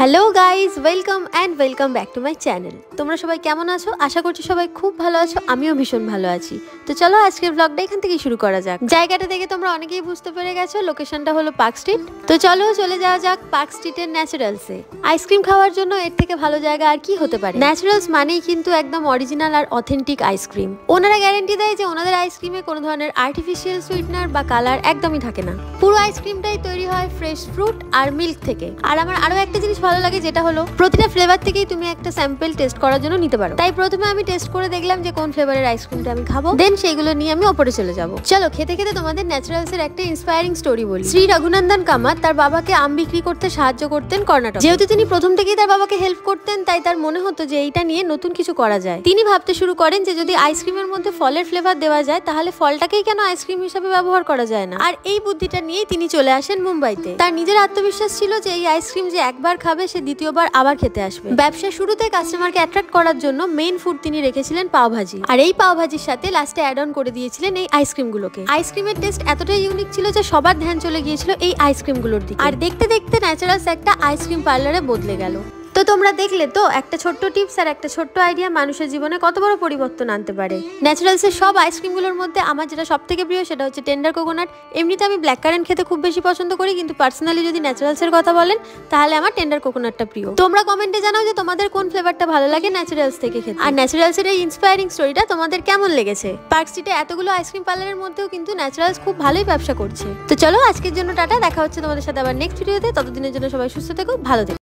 Hello guys, welcome back to my channel. তোমরা সবাই কেমন আছো? আশা করছি সবাই খুব ভালো আছো, আমিও ভীষণ ভালো আছি। তো চলো আজকের ব্লগটা এখান থেকেই শুরু করা যাক। জায়গাটা দেখে তোমরা অনেকেই বুঝতে পেরে গেছো, লোকেশনটা হলো পার্ক স্ট্রিট। তো চলো চলে যাওয়া যাক পার্ক স্ট্রিটের ন্যাচারালসে। আইসক্রিম খাওয়ার জন্য এর থেকে ভালো জায়গা আর কি হতে পারে। ন্যাচারালস মানেই কিন্তু একদম অরিজিনাল আর অথেন্টিক আইসক্রিম। ওনারা গ্যারেন্টি দেয় যে ওনাদের আইসক্রিমে কোনো ধরনের আর্টিফিশিয়াল সুইটনার বা কালার একদমই থাকে না। পুরো আইসক্রিমটাই তৈরি হয় ফ্রেশ ফ্রুট আর মিল্ক থেকে। আর আমার আরো একটা জিনিস ভালো লাগে, যেটা হলো প্রতিটা ফ্লেভার থেকেই তুমি একটা স্যাম্পল টেস্ট করার জন্য নিতে পারো। তাই প্রথমে আমি টেস্ট করে দেখলাম যে কোন ফ্লেভারের আইসক্রিমটা আমি খাবো, দেন সেইগুলো নিয়ে আমি ওপরে চলে যাব। চলো খেতে খেতে তোমাদের ন্যাচারালস এর একটা ইন্সপায়ারিং স্টোরি বলি। শ্রী রঘুনন্দন কামাত তার বাবাকে আম বিক্রি করতে সাহায্য করতেন কর্ণাটক। যেহেতু তিনি প্রথম থেকেই তার বাবাকে হেল্প করতেন, তাই তার মনে হতো যে এইটা নিয়ে নতুন কিছু করা যায়। তিনি ভাবতে শুরু করেন যে যদি আইসক্রিমের মধ্যে ফলের ফ্লেভার দেওয়া যায়, তাহলে ফলটাকেই কেন আইসক্রিম হিসেবে ব্যবহার করা যায় না। আর এই বুদ্ধিটা নিয়েই তিনি চলে আসেন মুম্বাইতে। তার নিজের আত্মবিশ্বাস ছিল যে এই আইসক্রিম যে একবার খাবে সে দ্বিতীয়বার আবার খেতে আসবে। ব্যবসার শুরুতে কাস্টমারকে অ্যাট্রাক্ট করার জন্য মেইন ফুড তিনি রেখেছিলেন পাও ভাজি। আর এই পাও ভাজির সাথে লাস্টে অ্যাড অন করে দিয়েছিলেন এই আইসক্রিমগুলোকে। আইসক্রিমের টেস্ট এতটাই ইউনিক ছিল যে সবার ধ্যান চলে গিয়েছিল এই আইসক্রিমগুলোর দিকে। আর দেখতে দেখতে ন্যাচারালস একটা আইসক্রিম পার্লারে বদলে গেল। তো তোমরা দেখলে তো, একটা ছোট্ট টিপস আর একটা ছোট্ট আইডিয়া মানুষের জীবনে কত বড় পরিবর্তন আনতে পারে। ন্যাচারালসের সব আইসক্রিমগুলোর মধ্যে আমার যেটা সব থেকে প্রিয় সেটা হচ্ছে টেন্ডার কোকোনাট। এমনিতে আমি ব্ল্যাক কারেন্ট খেতে খুব বেশি পছন্দ করি, কিন্তু পার্সোনালি যদি ন্যাচারালসের কথা বলেন তাহলে আমার টেন্ডার কোকোনাটটা প্রিয়। তোমরা কমেন্টে জানাও যে তোমাদের কোন ফ্লেভারটা ভালো লাগে ন্যাচারালস থেকে খেতে। আর ন্যাচারালসের এই ইন্সপায়ারিং স্টোরিটা তোমাদের কেমন লেগেছে? পার্ক স্ট্রিটে এতগুলো আইসক্রিম পার্লারের মধ্যেও কিন্তু ন্যাচারালস খুব ভালোই ব্যবসা করছে। তো চলো আজকের জন্য টাটা, দেখা হচ্ছে তোমাদের সাথে আবার নেক্সট ভিডিওতে। ততদিনের জন্য সবাই সুস্থ থেকো, ভালো থেকো।